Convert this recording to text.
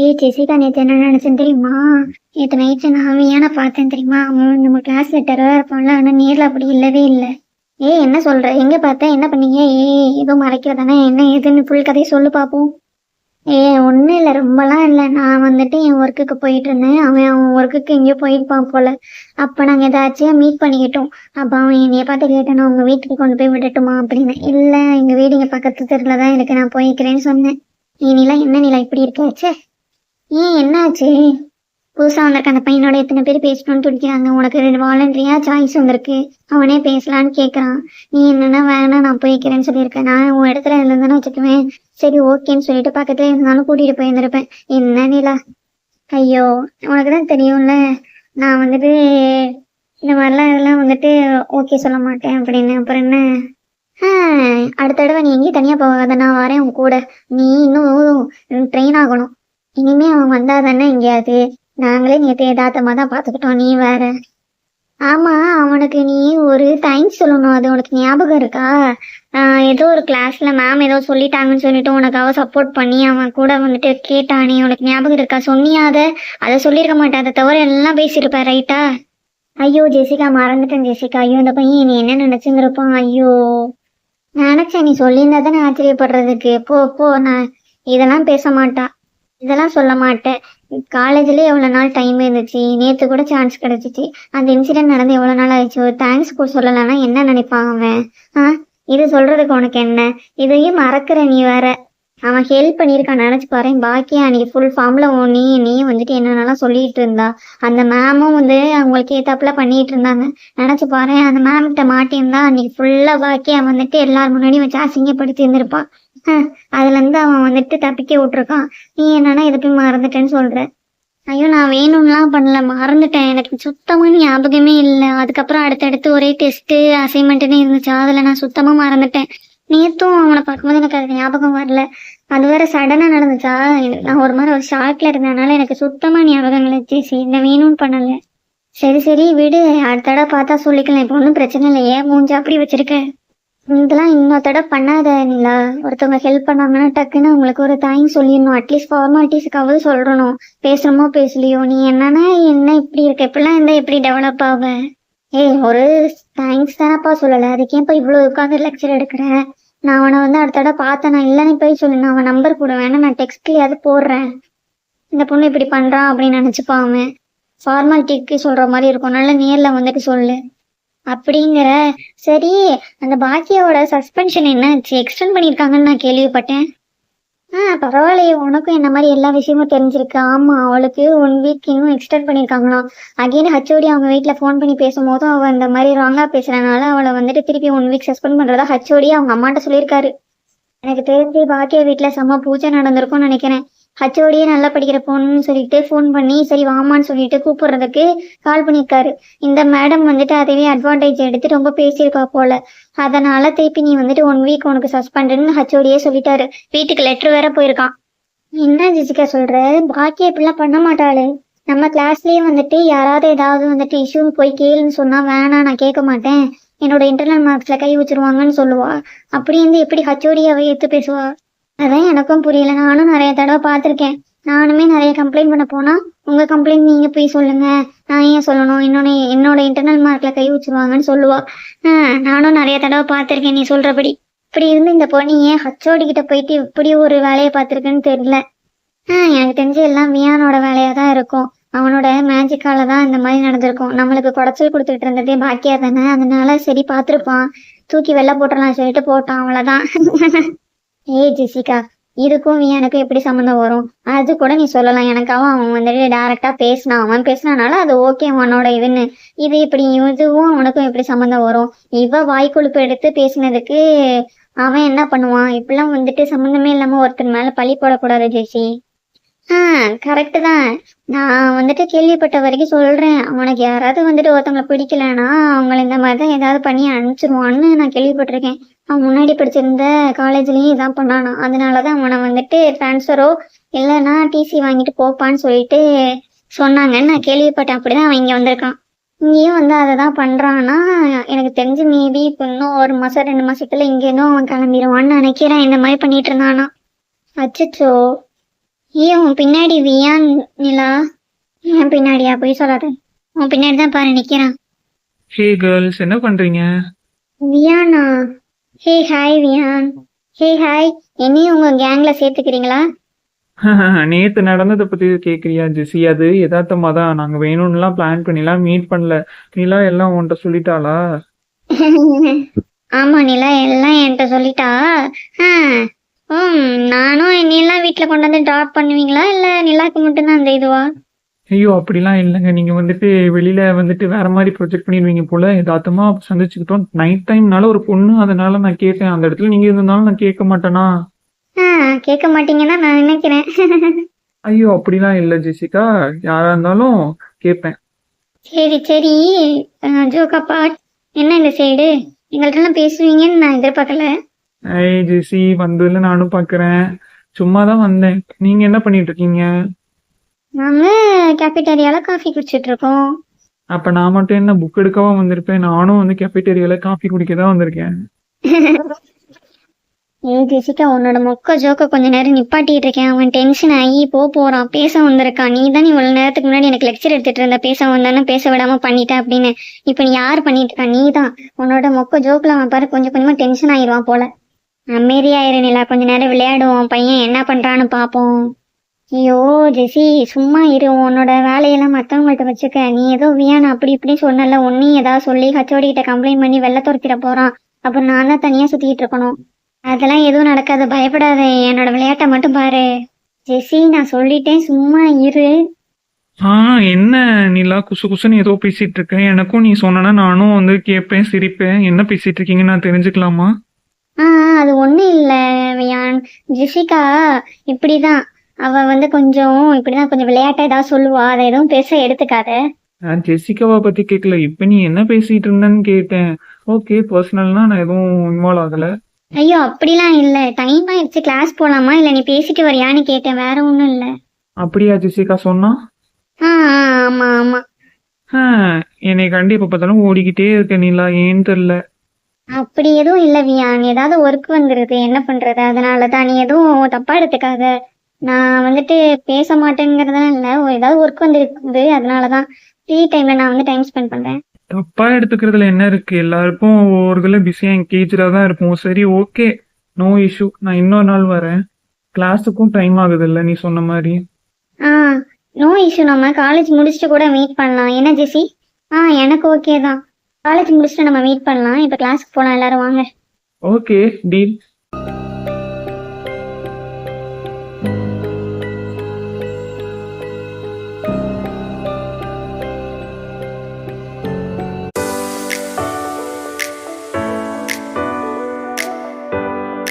ஏய் ஜெசிகா, நேற்று என்ன நினைச்சேன்னு தெரியுமா? நேற்று நைட்டு நான் ஏன்னா பார்த்தேன் தெரியுமா? அவன் நம்ம கிளாஸ்ல டெரரா இருப்பான்ல, ஆனா நேர்ல அப்படி இல்லவே இல்லை. ஏய், என்ன சொல்ற? எங்க பார்த்த? என்ன பண்ணீங்க? ஏய், ஏதோ மறைக்கிறதானே? என்ன ஏதுன்னு ஃபுல் கதையை சொல்லு பாப்போம். ஒன்றும் இல்லை, ரொம்பலாம் இல்லை. நான் வந்துட்டு என் ஒர்க்குக்கு போயிட்டு இருந்தேன். அவன் ஒர்க்குக்கு எங்கேயோ போயிருப்பான் போல. அப்போ நாங்கள் ஏதாச்சும் மீட் பண்ணிக்கிட்டோம். அப்போ அவன் என்னைய பார்த்து கேட்டான், உங்கள் வீட்டுக்கு கொண்டு போய் விடட்டுமா அப்படின்னு. இல்லை, எங்கள் வீடு இங்கே பக்கத்து தெருவில் தான் இருக்கு, நான் போய்க்கிறேன்னு சொன்னேன். நிலா, என்ன நிலா இப்படி இருக்காச்சே? ஏன், என்னாச்சு? புதுசா வந்திருக்க அந்த பையனோட எத்தனை பேர் பேசணும்னு துடிக்கிறாங்க. உனக்கு ரெண்டு வாலண்டரியா சாய்ஸ் வந்திருக்கு. அவனே பேசலான்னு கேட்கறான். நீ என்னன்னா வேணா நான் போய்க்கிறேன்னு சொல்லியிருக்கேன். நான் உன் இடத்துல இருந்தேன்னு வச்சுக்குவேன். சரி ஓகேன்னு சொல்லிட்டு பக்கத்துல இருந்தாலும் கூட்டிட்டு போயிருந்திருப்பேன். என்ன நிலா? ஐயோ, உனக்குதான் தெரியும்ல, நான் வந்துட்டு இந்த மாதிரிலாம் இதெல்லாம் வந்துட்டு ஓகே சொல்ல மாட்டேன் அப்படின்னு. அப்புறம் என்ன? அடுத்த தடவை நீ எங்கேயும் தனியா போகாத, நான் வரேன் உன் கூட. நீ இன்னும் ட்ரெயின் ஆகணும். இனிமே அவன் வந்தா தானே எங்கேயாவது. நாங்களே நேற்று யதார்த்தமா தான் பார்த்துக்கிட்டோம், நீ வேற. ஆமா, அவனுக்கு நீ ஒரு தேங்க்ஸ் சொல்லணும். அது உனக்கு ஞாபகம் இருக்கா? ஏதோ ஒரு கிளாஸ்ல மேம் ஏதோ சொல்லிட்டாங்கன்னு சொல்லிட்டு உனக்காக சப்போர்ட் பண்ணி அவன் கூட வந்துட்டு கேட்டானே, உனக்கு ஞாபகம் இருக்கா? சொன்னியா? அதை சொல்லியிருக்க மாட்டேன். அதை தவிர எல்லாம் பேசியிருப்ப, ரைட்டா? ஐயோ ஜெசிகா, மறந்துட்டேன் ஜெசிகா. ஐயோ, இந்த பையன் நீ என்ன நினைச்சுருப்பான்? ஐயோ, நினைச்சேன் நீ சொல்லியிருந்தா தானே ஆச்சரியப்படுறதுக்கு. போ போ, நான் இதெல்லாம் பேச மாட்டா, இதெல்லாம் சொல்ல மாட்டேன். காலேஜ்லேயே எவ்வளோ நாள் டைம் இருந்துச்சு, நேற்று கூட சான்ஸ் கிடச்சிச்சு. அந்த இன்சிடென்ட் நடந்து எவ்வளோ நாள் ஆயிடுச்சு. ஒரு தேங்க்ஸ் கூட சொல்லலைன்னா என்ன நினைப்பான் அவன்? இது சொல்கிறதுக்கு உனக்கு என்ன? இதையும் மறக்கிற நீ வேற. அவன் ஹெல்ப் பண்ணியிருக்கான், நினச்சி பாரு. பாக்கியா அன்றைக்கி ஃபுல் ஃபார்மில் நீ வந்துட்டு என்னென்னலாம் சொல்லிகிட்டு இருந்தா. அந்த மேமும் வந்து அவங்களுக்கு ஏத்தாப்புல பண்ணிகிட்டு இருந்தாங்க. நினச்சி பாரு, அந்த மேம்கிட்ட மாட்டியிருந்தா அன்றைக்கி ஃபுல்லாக பாக்கியா வந்துட்டு எல்லார் முன்னாடியும் வச்சு அசிங்கப்படுத்தி இருந்திருப்பான். அதுலேருந்து அவன் வந்துட்டு தப்பிக்க விட்டுருக்கான். நீ என்னன்னா இதை போய் மறந்துட்டேன்னு சொல்ற. ஐயோ, நான் வேணும்லாம் பண்ணல, மறந்துட்டேன். எனக்கு சுத்தமாக ஞாபகமே இல்லை. அதுக்கப்புறம் அடுத்தடுத்து ஒரே டெஸ்ட்டு அசைன்மெண்ட்டுன்னு இருந்துச்சு, அதில் நான் சுத்தமாக மறந்துட்டேன். நேற்றும் அவனை பார்க்கும்போது எனக்கு அது ஞாபகம் வரல. அது வேற சடனாக நடந்துச்சா. நான் ஒரு மாதிரி ஒரு ஷார்ட்ல இருந்ததுனால எனக்கு சுத்தமாக ஞாபகம் இல்லை. சரி, இந்த வேணும்னு பண்ணல. சரி சரி விடு, அடுத்த தடவை பார்த்தா சொல்லிக்கலாம். இப்போ ஒன்றும் பிரச்சனை இல்லையே, மூஞ்சா அப்படி வச்சிருக்க. இதெல்லாம் இன்னொரு தடவை பண்ணாத நிலா. ஒருத்தவங்க ஹெல்ப் பண்ணாங்கன்னா டக்குன்னு அவங்களுக்கு ஒரு தேங்க்ஸ் சொல்லிடணும். அட்லீஸ்ட் ஃபார்மாலிட்டிஸுக்காவது சொல்றணும். பேசுறமோ பேசலையோ, நீ என்னன்னா என்ன இப்படி இருக்க? இப்படிலாம் இருந்தா எப்படி டெவலப் ஆக? ஒரு தேங்க்ஸ் தானப்பா சொல்லலை, அதுக்கேப்பா இவ்வளோ உட்காந்து லெக்சர் எடுக்கிறேன். நான் அவனை வந்து அடுத்த தடவை பார்த்தேன், நான் இல்லைன்னு போய் சொல்லு. நான் அவன் நம்பர் கூட வேணா நான் டெக்ஸ்ட்லயாவது போடுறேன். இந்த பொண்ணு இப்படி பண்றான் அப்படின்னு நினைச்சுப்பான் அவன். ஃபார்மாலிட்டிக்கு சொல்ற மாதிரி இருக்கும், நல்ல நேர்ல வந்துட்டு சொல்லு அப்படிங்கிற. சரி, அந்த பாக்கியாவோட சஸ்பென்ஷன் என்னாச்சு? எக்ஸ்டெண்ட் பண்ணியிருக்காங்கன்னு நான் கேள்விப்பட்டேன். பரவாயில்லையே, உனக்கும் என்ன மாதிரி எல்லா விஷயமும் தெரிஞ்சிருக்கு. ஆமா, அவளுக்கு 1 வீக் இன்னும் எக்ஸ்டெண்ட் பண்ணியிருக்காங்களாம். அகைன் ஹச்ஓடி அவங்க வீட்டில் ஃபோன் பண்ணி பேசும்போதும் அவள் இந்த மாதிரி ராங்கா பேசுறதுனால அவளை வந்துட்டு திருப்பி 1 வீக் சஸ்பெண்ட் பண்றதா ஹச்ஓடி அவங்க அம்மாட்ட சொல்லியிருக்காரு. எனக்கு தெரிஞ்சு பாக்கியா வீட்டில் செம்ம பூஜை நடந்திருக்கும்னு நினைக்கிறேன். ஹச்ஓடியே நல்லா படிக்கிற பொண்ணுன்னு சொல்லிட்டு ஃபோன் பண்ணி சரி வாமான்னு சொல்லிட்டு கூப்பிடுறதுக்கு கால் பண்ணியிருக்காரு. இந்த மேடம் வந்துட்டு அதையே அட்வான்டேஜ் எடுத்து ரொம்ப பேசியிருக்கா போல. அதனால திருப்பி நீ வந்துட்டு 1 வீக் உனக்கு சஸ்பெண்டுன்னு ஹச்ஓடியே சொல்லிட்டாரு. வீட்டுக்கு லெட்டர் வேற போயிருக்கான். என்ன ஜெசிகா சொல்ற? பாக்கியா இப்படிலாம் பண்ண மாட்டாளு. நம்ம கிளாஸ்லயே வந்துட்டு யாராவது ஏதாவது வந்துட்டு இஷ்யூ போய் கேளுன்னு சொன்னா வேணா நான் கேட்க மாட்டேன், என்னோட இன்டர்னல் மார்க்ஸ்ல கை வச்சிருவாங்கன்னு சொல்லுவா. அப்படி இருந்து எப்படி ஹச்ஓடியாவை எடுத்து பேசுவா? அதான் எனக்கும் புரியல. நானும் நிறைய தடவை பார்த்துருக்கேன். நானுமே நிறைய கம்ப்ளைண்ட் பண்ண போனா உங்க கம்ப்ளைண்ட் நீங்க போய் சொல்லுங்க, நான் ஏன் சொல்லணும், என்னோட இன்டர்னல் மார்க்ல கை வச்சிருவாங்கன்னு சொல்லுவா. நானும் நிறைய தடவை பார்த்துருக்கேன் நீ சொல்றபடி. இப்படி இருந்து இந்த பொண்ணு ஏன் ஹச்ஓடி கிட்ட போயிட்டு இப்படி ஒரு வேலையை பார்த்துருக்குன்னு தெரியல. எனக்கு தெரிஞ்சு எல்லாம் வியானோட வேலையா தான் இருக்கும். அவனோட மேஜிக்கால தான் இந்த மாதிரி நடந்திருக்கும். நம்மளுக்கு குடைச்சல் கொடுத்துட்டு இருந்ததே பாக்கியா தானே, அதனால சரி பார்த்துருப்பான், தூக்கி வெளில போட்டுடலாம் சொல்லிட்டு போட்டான், அவ்வளோதான். ஜெசிகா, இதுக்கும் எனக்கும் எப்படி சம்மந்தம் வரும்? அது கூட நீ சொல்லலாம். எனக்காக அவன் வந்துட்டு டைரக்டா பேசினான், அவன் பேசினானால அது ஓகே அவனோட இதுன்னு. இது இப்படி இதுவும் அவனுக்கும் எப்படி சம்மந்தம் வரும்? இவ வாய்க்குழுப்பு எடுத்து பேசினதுக்கு அவன் என்ன பண்ணுவான்? இப்படிலாம் வந்துட்டு சம்மந்தமே இல்லாம ஒருத்தர் மேல பழி போடக்கூடாது ஜெசி. கரெக்டு தான். நான் வந்துட்டு கேள்விப்பட்ட வரைக்கும் சொல்றேன். அவனுக்கு யாராவது வந்துட்டு ஒருத்தவங்களை பிடிக்கலன்னா அவங்கள இந்த மாதிரி தான் ஏதாவது பண்ணி அனுப்பிச்சிருவான்னு நான் கேள்விப்பட்டிருக்கேன். அவன் முன்னாடி படிச்சிருந்த காலேஜ்லயும் இதான் பண்ணானா. அதனாலதான் அவனை வந்துட்டு டிரான்ஸ்ஃபரோ இல்லைன்னா டிசி வாங்கிட்டு போப்பான்னு சொல்லிட்டு சொன்னாங்கன்னு நான் கேள்விப்பட்டேன். அப்படிதான் அவன் இங்க வந்திருக்கான். இங்கேயும் வந்து அதை தான் பண்றான்னா எனக்கு தெரிஞ்சு மேபி இப்போ இன்னும் 1 மாசம் 2 மாசத்துல இங்க இருந்தும் அவன் கிளம்பிடுவான்னு நினைக்கிறேன். இந்த மாதிரி பண்ணிட்டு இருந்தானா. அச்சோ, உன் பின்னாடி வியான் நிலா. ஏன் பின்னாடியா போய் சொல்லாத. உன் பின்னாடி தான் பாரு நிக்கிறான். ஹே கேர்ள்ஸ், என்ன பண்றீங்க? வியானா? Hey hi Viyan. Hey hi. என்னையும் உங்க கேங்ல சேர்த்துக்கிறீங்களா? நேத்து நடந்ததை பத்தி கேக்குறியா ஜெசி? அது யதார்த்தமா தான், நாங்க வேணும்னுலாம் பிளான் பண்ணிலாம் மீட் பண்ணல. நீலாம் எல்லாம் உன்கிட்ட சொல்லிட்டாளா? ஆமா நிலா எல்லாம் என்கிட்ட சொல்லிட்டா. நானும் என்னையெல்லாம் வீட்டுல கொண்டு வந்து டிராப் பண்ணுவீங்களா இல்ல நிலாக்கு மட்டும்தான் அந்த இதுவா? ஐயோ அப்படிலாம் இல்லைங்க. நீங்க வந்துட்டு வெளியில வந்துட்டு வேற மாதிரி ப்ரொஜெக்ட் பண்ணிடுவீங்க போல. யதார்த்தமா சந்திச்சுக்கிட்டோம். நைட் டைம்னால ஒரு பொண்ணு, அதனால நான் கேட்டேன். அந்த இடத்துல நீங்க இருந்தாலும் நான் கேட்க மாட்டேனா? கேட்க மாட்டீங்கன்னா நான் நினைக்கிறேன். ஐயோ அப்படிலாம் இல்ல ஜெசிகா, யாரா இருந்தாலும் கேட்பேன். சரி சரி. ஜோக்கா பாட். என்ன இந்த சைடு எங்கள்கிட்ட எல்லாம் பேசுவீங்கன்னு நான் எதிர்பார்க்கல. ஐய் ஜெசி, வந்ததுல நானும் பாக்குறேன். சும்மா தான் வந்தேன். நீங்க என்ன பண்ணிட்டு இருக்கீங்க? நாங்க கேபிட்டேரியால காஃபி குடிச்சிட்டு இருக்கோம். அப்ப நான் மட்டும் என்ன புக் எடுக்கவா வந்திருப்பேன்? நானும் வந்து கேஃபிடேரியால காஃபி குடிக்க தான் வந்திருக்கேன். ஜெசிகா உன்னோட மொக்க ஜோக்க கொஞ்ச நேரம் நிப்பாட்டிட்டு இருக்கேன். அவன் டென்ஷன் ஆகி போறான். பேச வந்திருக்கான். நீ தான் இவ்வளவு நேரத்துக்கு முன்னாடி எனக்கு லெக்சர் எடுத்துட்டு இருந்த, பேச வந்தானு பேச விடாம பண்ணிட்ட அப்படின்னு. இப்ப நீ யார் பண்ணிட்டு இருக்கா? நீ தான். உன்னோட மொக்க ஜோக்குல அவன் பாரு கொஞ்சம் கொஞ்சமா டென்ஷன் ஆயிடுவான் போல. அமைதியாயிரு நிலா, கொஞ்ச நேரம் விளையாடுவோம். பையன் என்ன பண்றான்னு பாப்போம். ஐயோ ஜெசி சும்மா இரு. உன்னோட வேலையெல்லாம் மற்றவங்கள்ட்ட வச்சுக்க. நீ ஏதோ வியான் அப்படி இப்படி சொன்னல, உன்னையும் ஏதாவது சொல்லி ஹச்சோடி கிட்ட கம்ப்ளைண்ட் பண்ணி வெள்ள துரத்திட போறான். அப்புறம் நான் தான் தனியா சுத்திட்டு இருக்கணும். அதெல்லாம் எதுவும் நடக்காது, பயப்படாத. என்னோட விளையாட்டை மட்டும் பாரு. ஜெசி நான் சொல்லிட்டேன், சும்மா இரு. என்ன நிலா குசு குசுன்னு ஏதோ பேசிட்டு இருக்கேன். எனக்கும் நீ சொன்னா நானும் வந்து கேட்பேன், சிரிப்பேன். என்ன பேசிட்டு இருக்கீங்கன்னு நான் தெரிஞ்சுக்கலாமா? அது ஒண்ணும் இல்ல வியான். ஜெசிகா இப்படிதான். அவ வந்து கொஞ்சம் இப்படிதான், கொஞ்சம் விளையாட்டா ஏதாவது சொல்லுவா. அதை எதுவும் பேச எடுத்துக்காத. நான் ஜெசிகாவை பத்தி கேட்கல. இப்ப நீ என்ன பேசிட்டு இருந்தேன்னு கேட்டேன். ஓகே, பர்சனல்னா நான் எதுவும் இன்வால்வ் ஆகல. ஐயோ அப்படிலாம் இல்ல. டைம் ஆயிடுச்சு, கிளாஸ் போலாமா இல்ல நீ பேசிட்டு வரியான்னு கேட்டேன், வேற ஒண்ணும் இல்ல. அப்படியா ஜெசிகா சொன்னா? ஆமா ஆமா. என்னை கண்டி எப்ப பார்த்தாலும் ஓடிக்கிட்டே இருக்க நிலா, ஏன்னு தெரியல. அப்படி எதுவும் இல்ல வியான். ஏதாவது ஒர்க் வந்துருது, என்ன பண்றது? அதனாலதான். நீ எதுவும் தப்பா எடுத்துக்காத. நான் வந்துட்டு பேச மாட்டேங்கிறதுலாம் இல்ல, ஏதாவது ஒர்க் வந்துருக்குது, அதனாலதான். ஃப்ரீ டைம்ல நான் வந்து டைம் ஸ்பெண்ட் பண்றேன். தப்பா எடுத்துக்கிறதுல என்ன இருக்கு? எல்லாருக்கும் ஒவ்வொருக்குள்ள பிஸியா என்கேஜா தான் இருப்போம். சரி ஓகே, நோ இஷ்யூ. நான் இன்னொரு நாள் வரேன். கிளாஸுக்கும் டைம் ஆகுது இல்ல நீ சொன்ன மாதிரி. No issue. நம்ம காலேஜ் முடிச்சுட்டு கூட மீட் பண்ணலாம். என்ன ஜெசி? எனக்கு ஓகே தான். காலேஜ் முடிச்சுட்டு நம்ம மீட் பண்ணலாம். இப்ப கிளாஸ்க்கு போலாம், எல்லாரும் வாங்க. Okay, deal.